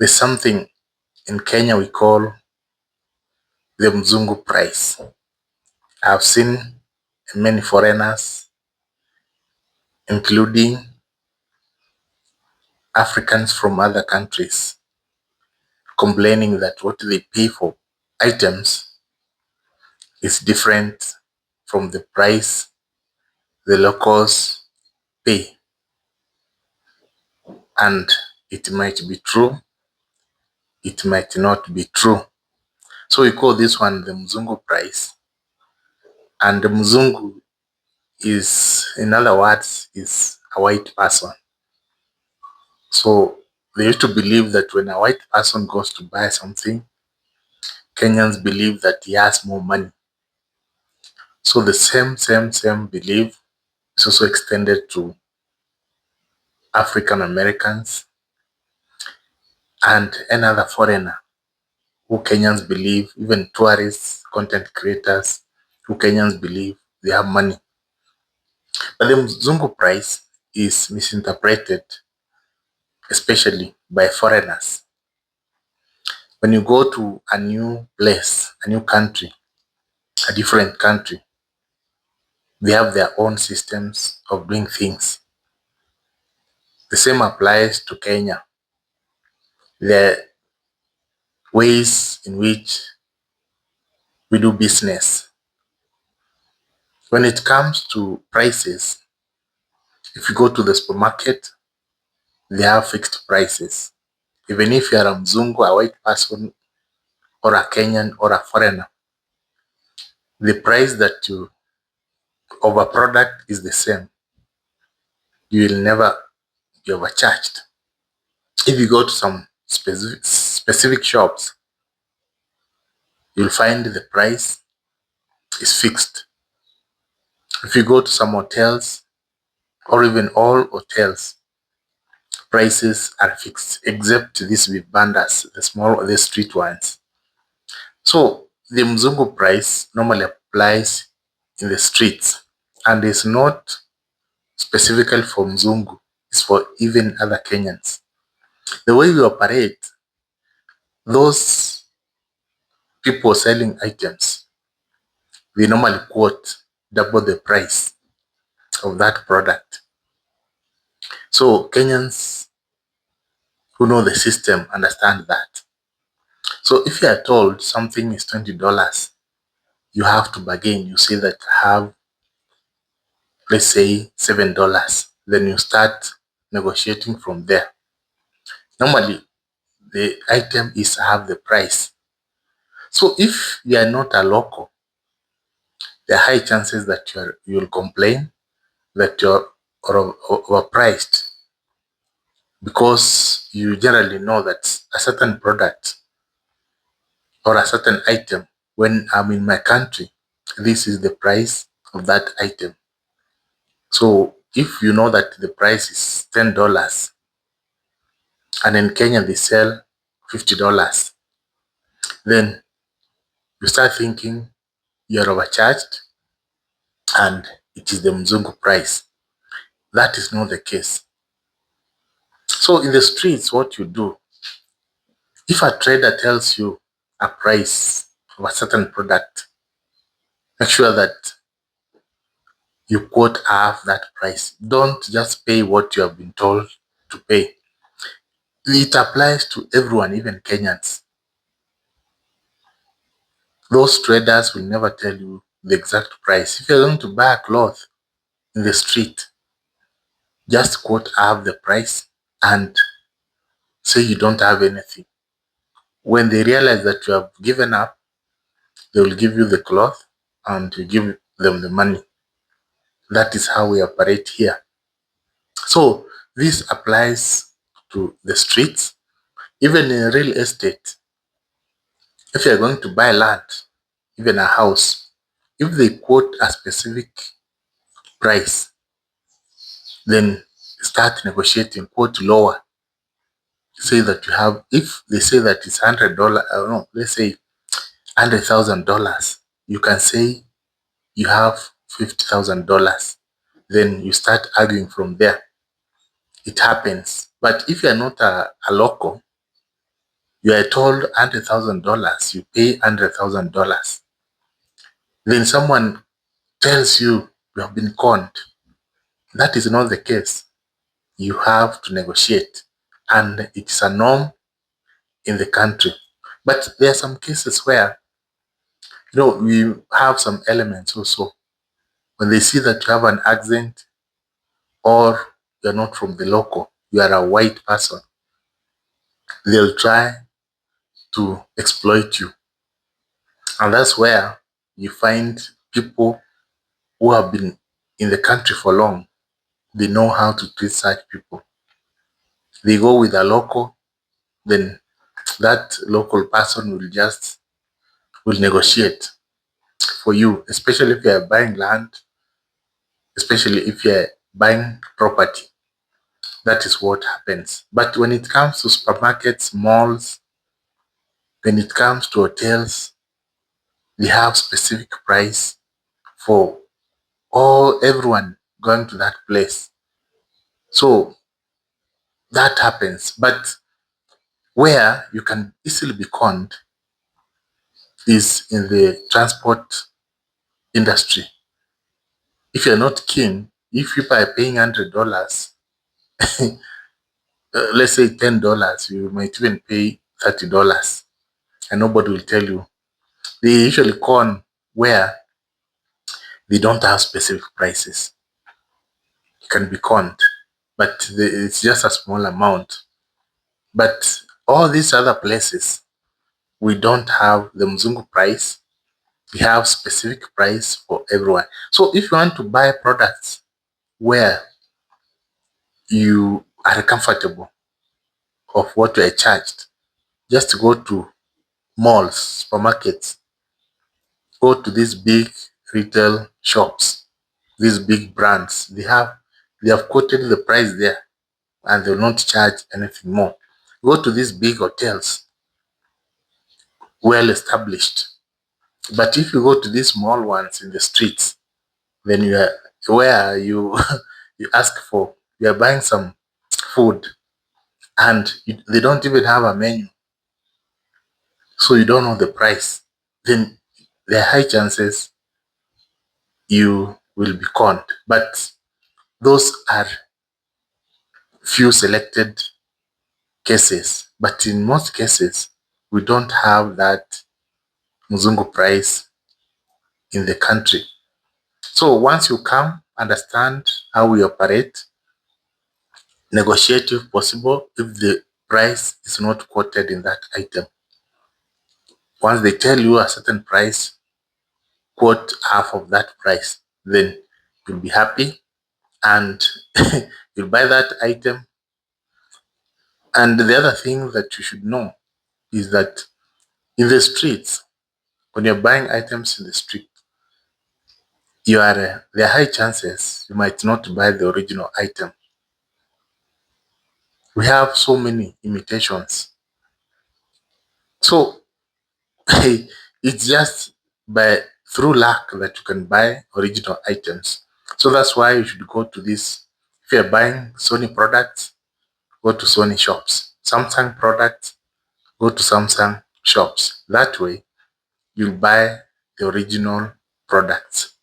There's something in Kenya we call the Mzungu price. I've seen many foreigners, including Africans from other countries, complaining that what they pay for items is different from the price the locals pay. And it might be true, it might not be true. So we call this one the Mzungu price. And the Mzungu is, in other words, is a white person. So they used to believe that when a white person goes to buy something, Kenyans believe that he has more money. So the same belief is also extended to African Americans and another foreigner who Kenyans believe, even tourists, content creators, who Kenyans believe they have money. But the Mzungu price is misinterpreted, especially by foreigners. When you go to a new place, a new country, a different country, they have their own systems of doing things. The same applies to Kenya. The ways in which we do business. When it comes to prices, if you go to the supermarket, they have fixed prices. Even if you are a Mzungu, a white person, or a Kenyan, or a foreigner, the price that you of a product is the same. You will never be overcharged. If you go to some specific shops, you'll find the price is fixed. If you go to some hotels, or even all hotels, prices are fixed, except these vibandas, the street ones. So the Mzungu price normally applies in the streets and is not specifically for Mzungu, it's for even other Kenyans. The way we operate, those people selling items, we normally quote double the price of that product. So Kenyans who know the system understand that. So if you are told something is $20, you have to bargain. You say that I have, let's say, $7. Then you start negotiating from there. Normally, the item is half the price. So if you are not a local, there are high chances that you'll complain that you're overpriced, because you generally know that a certain product or a certain item, when I'm in my country, this is the price of that item. So if you know that the price is $10 and in Kenya they sell $50, then you start thinking you're overcharged and it is the Mzungu price. That is not the case. So in the streets, what you do, if a trader tells you a price of a certain product, make sure that you quote half that price. Don't just pay what you have been told to pay. It applies to everyone, even Kenyans. Those traders will never tell you the exact price. If you're going to buy a cloth in the street, just quote half the price and say you don't have anything. When they realize that you have given up, they will give you the cloth and you give them the money. That is how we operate here. So this applies to the streets, even in real estate. If you're going to buy land, even a house, if they quote a specific price, then start negotiating, quote lower. Say that you have, if they say that it's $100, no, let's say $100,000, you can say you have $50,000. Then you start arguing from there. It happens. But if you're not a local, You are told $100,000, you pay $100,000. Then someone tells you have been conned. That is not the case. You have to negotiate, and it's a norm in the country. But there are some cases where we have some elements also. When they see that you have an accent or you're not from the local, you are a white person, they'll try to exploit you. And that's where you find people who have been in the country for long, they know how to treat such people. They go with a local, then that local person will negotiate for you, especially if you're buying land, especially if you're buying property. That is what happens. But when it comes to supermarkets, malls, when it comes to hotels, they have specific price for everyone going to that place. So that happens. But where you can easily be conned is in the transport industry. If you're not keen, if people are paying $100, let's say $10, you might even pay $30, and nobody will tell you. They usually con where they don't have specific prices. You can be conned, but it's just a small amount. But all these other places, we don't have the Mzungu price. We have specific price for everyone. So if you want to buy products where you are comfortable of what you are charged, just go to malls, supermarkets, go to these big retail shops, these big brands. They have quoted the price there, and they will not charge anything more. Go to these big hotels, well established. But if you go to these small ones in the streets, then you are where you you ask for, you are buying some food, and they don't even have a menu, so you don't know the price. Then there are high chances you will be conned. But those are few selected cases. But in most cases, we don't have that Mzungu price in the country. So once you come, understand how we operate, negotiate if possible if the price is not quoted in that item. Once they tell you a certain price, quote half of that price, then you'll be happy and you'll buy that item. And the other thing that you should know is that in the streets, when you're buying items in the street, there are high chances you might not buy the original item. We have so many imitations. So it's just by through luck that you can buy original items. So that's why you should go to this. If you're buying Sony products, go to Sony shops. Samsung products, go to Samsung shops. That way, you'll buy the original products.